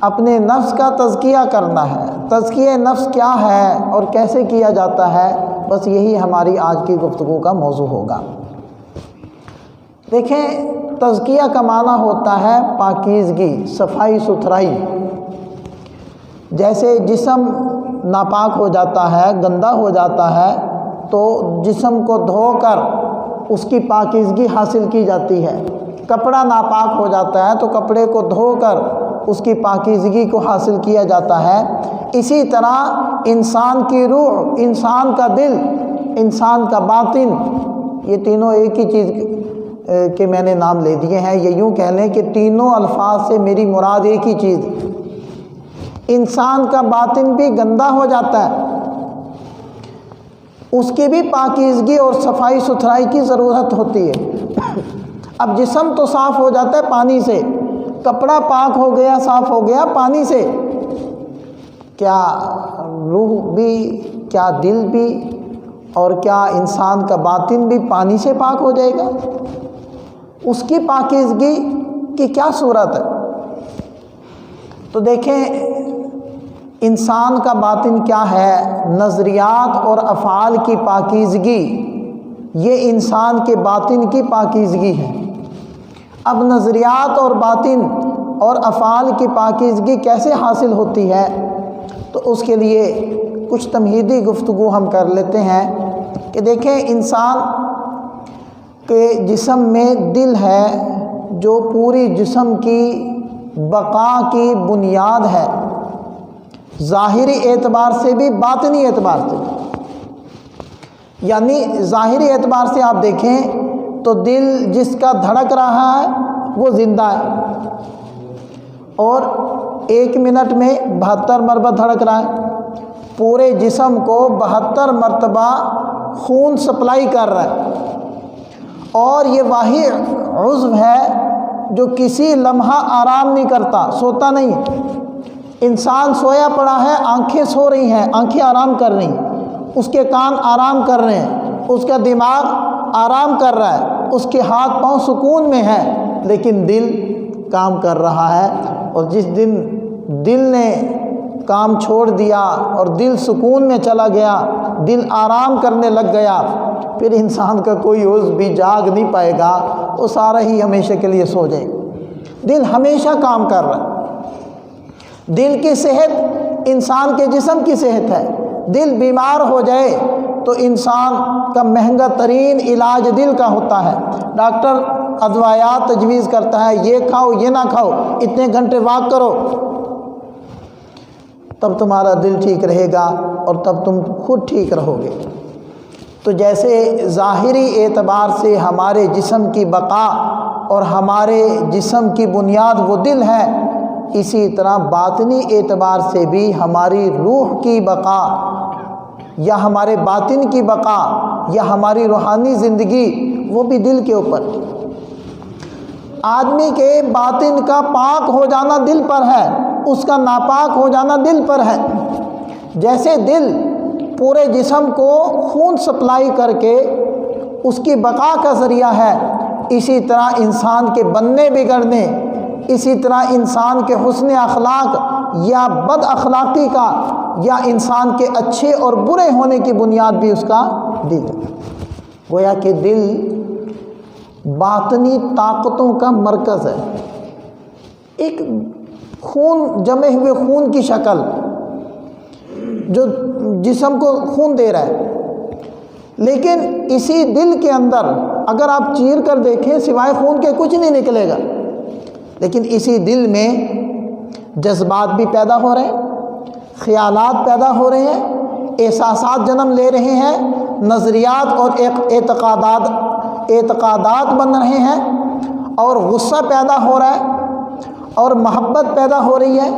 اپنے نفس کا تزکیہ کرنا ہے۔ تزکیہ نفس کیا ہے اور کیسے کیا جاتا ہے، بس یہی ہماری آج کی گفتگو کا موضوع ہوگا۔ دیکھیں، تزکیہ کا معنی ہوتا ہے پاکیزگی، صفائی ستھرائی۔ جیسے جسم ناپاک ہو جاتا ہے، گندا ہو جاتا ہے، تو جسم کو دھو کر اس کی پاکیزگی حاصل کی جاتی ہے۔ کپڑا ناپاک ہو جاتا ہے تو کپڑے کو دھو کر اس کی پاکیزگی کو حاصل کیا جاتا ہے۔ اسی طرح انسان کی روح، انسان کا دل، انسان کا باطن، یہ تینوں ایک ہی چیز کے میں نے نام لے دیے ہیں۔ یہ یوں کہہ لیں کہ تینوں الفاظ سے میری مراد ایک ہی چیز۔ انسان کا باطن بھی گندا ہو جاتا ہے، اس کی بھی پاکیزگی اور صفائی ستھرائی کی ضرورت ہوتی ہے۔ اب جسم تو صاف ہو جاتا ہے پانی سے، کپڑا پاک ہو گیا، صاف ہو گیا پانی سے، کیا روح بھی، کیا دل بھی، اور کیا انسان کا باطن بھی پانی سے پاک ہو جائے گا؟ اس کی پاکیزگی کی کیا صورت ہے؟ تو دیکھیں، انسان کا باطن کیا ہے؟ نظریات اور افعال کی پاکیزگی، یہ انسان کے باطن کی پاکیزگی ہے۔ اب نظریات اور باطن اور افعال کی پاکیزگی کیسے حاصل ہوتی ہے؟ تو اس کے لیے کچھ تمہیدی گفتگو ہم کر لیتے ہیں کہ دیکھیں، انسان کے جسم میں دل ہے جو پوری جسم کی بقا کی بنیاد ہے، ظاہری اعتبار سے بھی باطنی اعتبار سے بھی۔ یعنی ظاہری اعتبار سے آپ دیکھیں تو دل جس کا دھڑک رہا ہے وہ زندہ ہے، اور 1 منٹ میں 72 مرتبہ دھڑک رہا ہے، پورے جسم کو 72 مرتبہ خون سپلائی کر رہا ہے، اور یہ واحد عضو ہے جو کسی لمحہ آرام نہیں کرتا، سوتا نہیں ہے۔ انسان سویا پڑا ہے، آنکھیں سو رہی ہیں، آنکھیں آرام کر رہی ہیں، اس کے کان آرام کر رہے ہیں، اس کا دماغ آرام کر رہا ہے، اس کے ہاتھ پاؤں سکون میں ہے، لیکن دل کام کر رہا ہے۔ اور جس دن دل نے کام چھوڑ دیا اور دل سکون میں چلا گیا، دل آرام کرنے لگ گیا، پھر انسان کا کوئی عضو بھی جاگ نہیں پائے گا، وہ سارا ہی ہمیشہ کے لیے سو جائے گا۔ دل ہمیشہ کام کر رہا ہے۔ دل کی صحت انسان کے جسم کی صحت ہے۔ دل بیمار ہو جائے تو انسان کا مہنگا ترین علاج دل کا ہوتا ہے۔ ڈاکٹر ادویات تجویز کرتا ہے، یہ کھاؤ، یہ نہ کھاؤ، اتنے گھنٹے واک کرو، تب تمہارا دل ٹھیک رہے گا اور تب تم خود ٹھیک رہو گے۔ تو جیسے ظاہری اعتبار سے ہمارے جسم کی بقا اور ہمارے جسم کی بنیاد وہ دل ہے، اسی طرح باطنی اعتبار سے بھی ہماری روح کی بقا یا ہمارے باطن کی بقا یا ہماری روحانی زندگی وہ بھی دل کے اوپر۔ آدمی کے باطن کا پاک ہو جانا دل پر ہے، اس کا ناپاک ہو جانا دل پر ہے۔ جیسے دل پورے جسم کو خون سپلائی کر کے اس کی بقا کا ذریعہ ہے، اسی طرح انسان کے بننے بگڑنے، اسی طرح انسان کے حسن اخلاق یا بد اخلاقی کا یا انسان کے اچھے اور برے ہونے کی بنیاد بھی اس کا دل ہے۔ گویا کہ دل باطنی طاقتوں کا مرکز ہے، ایک خون، جمے ہوئے خون کی شکل جو جسم کو خون دے رہا ہے۔ لیکن اسی دل کے اندر اگر آپ چیر کر دیکھیں سوائے خون کے کچھ نہیں نکلے گا، لیکن اسی دل میں جذبات بھی پیدا ہو رہے ہیں، خیالات پیدا ہو رہے ہیں، احساسات جنم لے رہے ہیں، نظریات اور اعتقادات بن رہے ہیں، اور غصہ پیدا ہو رہا ہے اور محبت پیدا ہو رہی ہے۔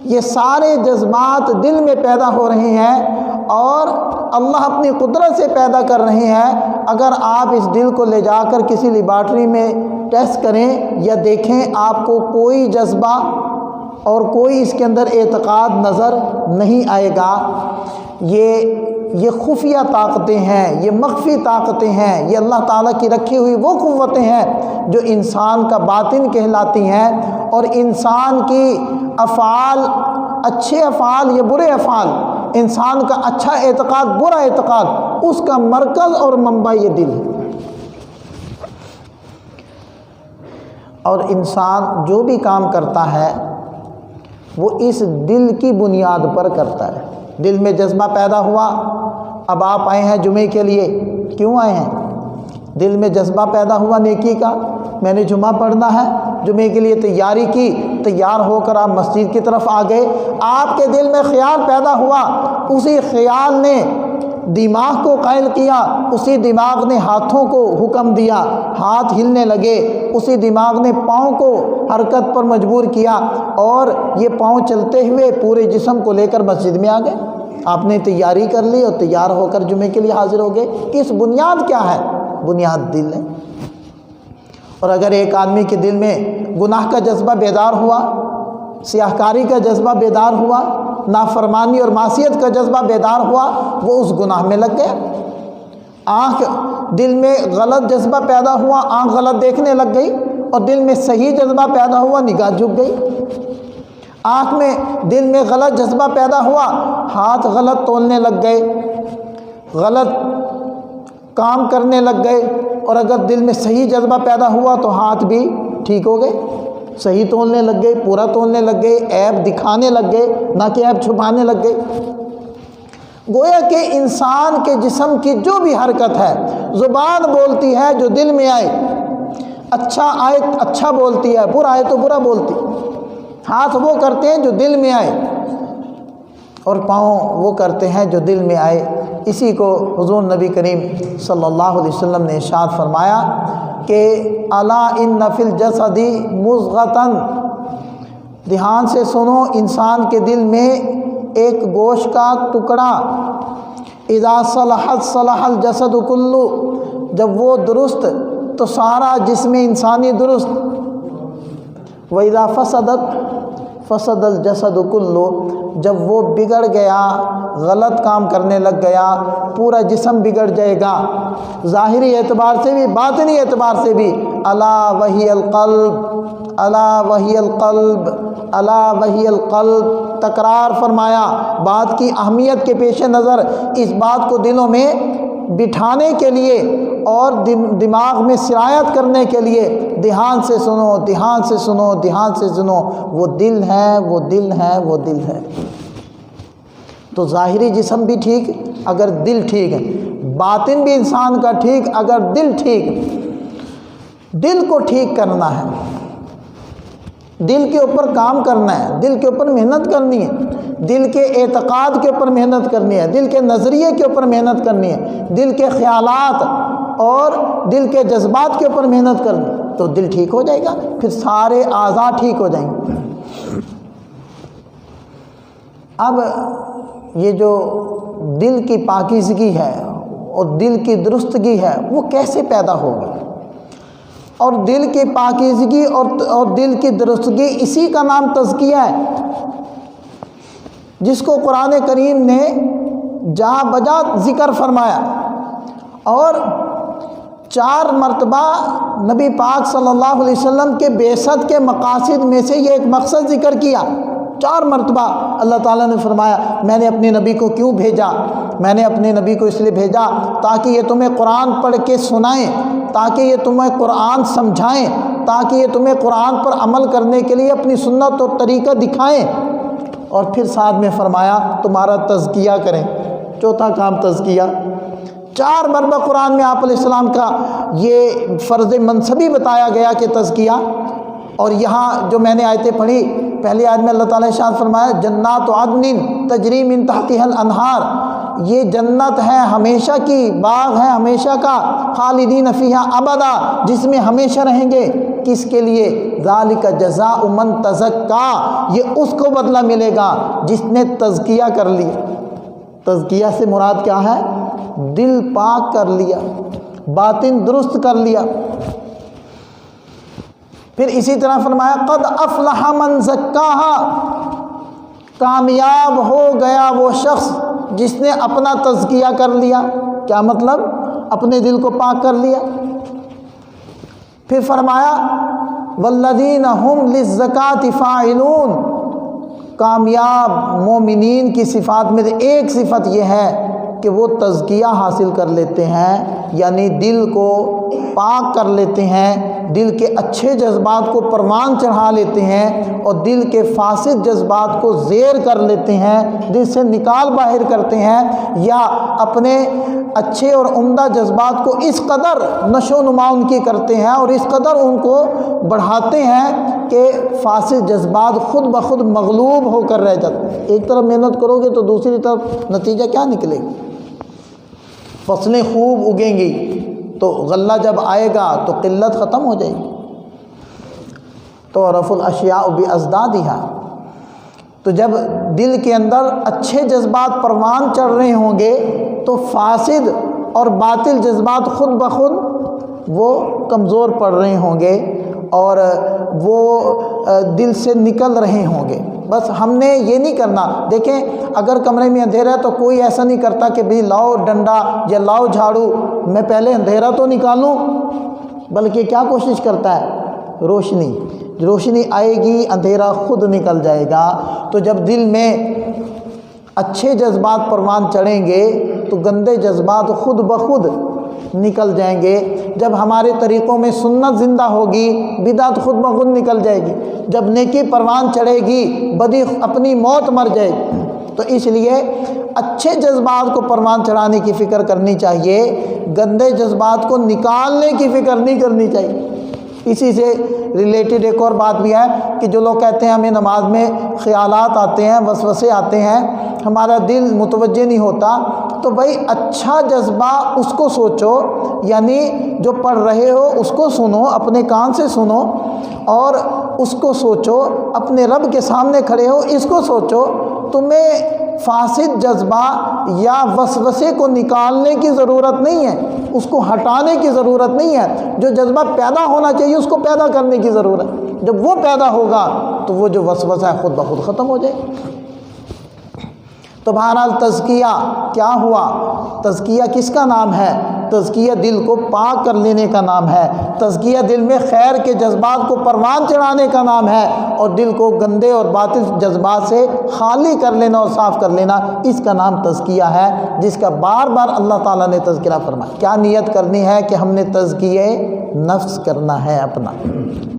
یہ سارے جذبات دل میں پیدا ہو رہے ہیں اور اللہ اپنی قدرت سے پیدا کر رہے ہیں۔ اگر آپ اس دل کو لے جا کر کسی لیبارٹری میں ٹیسٹ کریں یا دیکھیں، آپ کو کوئی جذبہ اور کوئی اس کے اندر اعتقاد نظر نہیں آئے گا۔ یہ یہ خفیہ طاقتیں ہیں، یہ مخفی طاقتیں ہیں، یہ اللہ تعالیٰ کی رکھی ہوئی وہ قوتیں ہیں جو انسان کا باطن کہلاتی ہیں، اور انسان کی افعال، اچھے افعال یا برے افعال، انسان کا اچھا اعتقاد برا اعتقاد، اس کا مرکز اور منبع یہ دل ہے۔ اور انسان جو بھی کام کرتا ہے وہ اس دل کی بنیاد پر کرتا ہے۔ دل میں جذبہ پیدا ہوا، اب آپ آئے ہیں جمعے کے لیے، کیوں آئے ہیں؟ دل میں جذبہ پیدا ہوا نیکی کا، میں نے جمعہ پڑھنا ہے، جمعے کے لیے تیاری کی، تیار ہو کر آپ مسجد کی طرف آ گئے، آپ کے دل میں خیال پیدا ہوا، اسی خیال نے دماغ کو قائل کیا، اسی دماغ نے ہاتھوں کو حکم دیا، ہاتھ ہلنے لگے، اسی دماغ نے پاؤں کو حرکت پر مجبور کیا، اور یہ پاؤں چلتے ہوئے پورے جسم کو لے کر مسجد میں آ گئے۔ آپ نے تیاری کر لی اور تیار ہو کر جمعے کے لیے حاضر ہو گئے۔ اس بنیاد کیا ہے؟ بنیاد دل ہے۔ اور اگر ایک آدمی کے دل میں گناہ کا جذبہ بیدار ہوا، سیاہ کاری کا جذبہ بیدار ہوا، نافرمانی اور معصیت کا جذبہ بیدار ہوا، وہ اس گناہ میں لگ گیا۔ دل میں غلط جذبہ پیدا ہوا، آنکھ غلط دیکھنے لگ گئی، اور دل میں صحیح جذبہ پیدا ہوا، نگاہ جھک گئی۔ آنکھ میں دل میں غلط جذبہ پیدا ہوا، ہاتھ غلط تولنے لگ گئے، غلط کام کرنے لگ گئے، اور اگر دل میں صحیح جذبہ پیدا ہوا تو ہاتھ بھی ٹھیک ہو گئے، صحیح تولنے لگ گئے، پورا تولنے لگ گئے، عیب دکھانے لگ گئے، نہ کہ عیب چھپانے لگ گئے۔ گویا کہ انسان کے جسم کی جو بھی حرکت ہے، زبان بولتی ہے جو دل میں آئے، اچھا آئے اچھا بولتی ہے، برا آئے تو برا بولتی، ہاتھ وہ کرتے ہیں جو دل میں آئے، اور پاؤں وہ کرتے ہیں جو دل میں آئے۔ اسی کو حضور نبی کریم صلی اللہ علیہ وسلم نے ارشاد فرمایا کہ الا ان فی الجسد مضغۃ، دھیان سے سنو، انسان کے دل میں ایک گوشت کا ٹکڑا، اذا صلحت صلح الجسد کلہ، جب وہ درست تو سارا جسم انسانی درست، وَإِذَا فَسَدَتْ فَسَدَ الْجَسَدُ كُلُّ، جب وہ بگڑ گیا، غلط کام کرنے لگ گیا، پورا جسم بگڑ جائے گا، ظاہری اعتبار سے بھی باطنی اعتبار سے بھی۔ الا وہی القلب، الا وہی القلب، الا وہی القلب، تکرار فرمایا۔ بات کی اہمیت کے پیش نظر اس بات کو دلوں میں بٹھانے کے لیے اور دماغ میں سرایت کرنے کے لیے، دھیان سے سنو، دھیان سے سنو، دھیان سے سنو، وہ دل ہے، وہ دل ہے، وہ دل ہے۔ تو ظاہری جسم بھی ٹھیک اگر دل ٹھیک ہے، باطن بھی انسان کا ٹھیک اگر دل ٹھیک۔ دل کو ٹھیک کرنا ہے، دل کے اوپر کام کرنا ہے، دل کے اوپر محنت کرنی ہے، دل کے اعتقاد کے اوپر محنت کرنی ہے، دل کے نظریے کے اوپر محنت کرنی ہے، دل کے خیالات اور دل کے جذبات کے اوپر محنت کرنی، تو دل ٹھیک ہو جائے گا، پھر سارے اعضاء ٹھیک ہو جائیں گے۔ اب یہ جو دل کی پاکیزگی ہے اور دل کی درستگی ہے وہ کیسے پیدا ہوگی؟ اور دل کی پاکیزگی اور دل کی درستگی، اسی کا نام تزکیہ ہے، جس کو قرآن کریم نے جا بجا ذکر فرمایا، اور 4 مرتبہ نبی پاک صلی اللہ علیہ وسلم کے بعثت کے مقاصد میں سے یہ ایک مقصد ذکر کیا۔ 4 مرتبہ اللہ تعالیٰ نے فرمایا میں نے اپنے نبی کو کیوں بھیجا؟ میں نے اپنے نبی کو اس لیے بھیجا تاکہ یہ تمہیں قرآن پڑھ کے سنائیں، تاکہ یہ تمہیں قرآن سمجھائیں، تاکہ یہ تمہیں قرآن پر عمل کرنے کے لیے اپنی سنت اور طریقہ دکھائیں، اور پھر ساتھ میں فرمایا تمہارا تزکیہ کریں۔ چوتھا کام تزکیہ۔ 4 مرتبہ قرآن میں آپ علیہ السلام کا یہ فرض منصبی بتایا گیا کہ تزکیہ۔ اور یہاں جو میں نے آیتیں پڑھی، پہلی آیت میں اللہ تعالیٰ نے ارشاد فرمایا جنات عدن تجری من تحتها الانہار، یہ جنت ہے ہمیشہ کی، باغ ہے ہمیشہ کا، خالدین فیہا ابدا، جس میں ہمیشہ رہیں گے۔ کس کے لیے؟ ذالک جزاء من تزکا، یہ اس کو بدلہ ملے گا جس نے تزکیہ کر لیا۔ تزکیہ سے مراد کیا ہے؟ دل پاک کر لیا، باطن درست کر لیا۔ پھر اسی طرح فرمایا قد افلح من زکاہا، کامیاب ہو گیا وہ شخص جس نے اپنا تزکیہ کر لیا. کیا مطلب؟ اپنے دل کو پاک کر لیا. پھر فرمایا والذین ہم للزکاۃ فاعلون. کامیاب مومنین کی صفات میں سے ایک صفت یہ ہے کہ وہ تزکیہ حاصل کر لیتے ہیں، یعنی دل کو پاک کر لیتے ہیں، دل کے اچھے جذبات کو پروان چڑھا لیتے ہیں اور دل کے فاسد جذبات کو زیر کر لیتے ہیں، دل سے نکال باہر کرتے ہیں، یا اپنے اچھے اور عمدہ جذبات کو اس قدر نشو و نما ان کی کرتے ہیں اور اس قدر ان کو بڑھاتے ہیں کہ فاسد جذبات خود بخود مغلوب ہو کر رہ جاتے ہیں. ایک طرف محنت کرو گے تو دوسری طرف نتیجہ کیا نکلے گا؟ فصلیں خوب اگیں گی تو غلہ جب آئے گا تو قلت ختم ہو جائے گی. تو رفع الاشیاء بازدادها. تو جب دل کے اندر اچھے جذبات پروان چڑھ رہے ہوں گے تو فاسد اور باطل جذبات خود بخود وہ کمزور پڑ رہے ہوں گے اور وہ دل سے نکل رہے ہوں گے. بس ہم نے یہ نہیں کرنا. دیکھیں اگر کمرے میں اندھیرا ہے تو کوئی ایسا نہیں کرتا کہ بھئی لاؤ ڈنڈا یا لاؤ جھاڑو میں پہلے اندھیرا تو نکالوں، بلکہ کیا کوشش کرتا ہے؟ روشنی آئے گی اندھیرا خود نکل جائے گا. تو جب دل میں اچھے جذبات پروان چڑھیں گے تو گندے جذبات خود بخود نکل جائیں گے. جب ہمارے طریقوں میں سنت زندہ ہوگی بدعت خود بخود نکل جائے گی. جب نیکی پروان چڑھے گی بدی اپنی موت مر جائے گی. تو اس لیے اچھے جذبات کو پروان چڑھانے کی فکر کرنی چاہیے، گندے جذبات کو نکالنے کی فکر نہیں کرنی چاہیے. اسی سے ریلیٹڈ ایک اور بات بھی ہے کہ جو لوگ کہتے ہیں ہمیں نماز میں خیالات آتے ہیں، وسوسے آتے ہیں، ہمارا دل متوجہ نہیں ہوتا، تو بھائی اچھا جذبہ اس کو سوچو، یعنی جو پڑھ رہے ہو اس کو سنو، اپنے کان سے سنو اور اس کو سوچو. اپنے رب کے سامنے کھڑے ہو اس کو سوچو. تمہیں فاسد جذبہ یا وسوسے کو نکالنے کی ضرورت نہیں ہے، اس کو ہٹانے کی ضرورت نہیں ہے. جو جذبہ پیدا ہونا چاہیے اس کو پیدا کرنے کی ضرورت ہے. جب وہ پیدا ہوگا تو وہ جو وسوسہ ہے خود بخود ختم ہو جائے. تو بہرحال تزکیہ کیا ہوا؟ تزکیہ کس کا نام ہے؟ تزکیہ دل کو پاک کر لینے کا نام ہے. تزکیہ دل میں خیر کے جذبات کو پروان چڑھانے کا نام ہے اور دل کو گندے اور باطل جذبات سے خالی کر لینا اور صاف کر لینا، اس کا نام تزکیہ ہے، جس کا بار بار اللہ تعالیٰ نے تذکرہ فرمایا. کیا نیت کرنی ہے کہ ہم نے تزکیہ نفس کرنا ہے اپنا.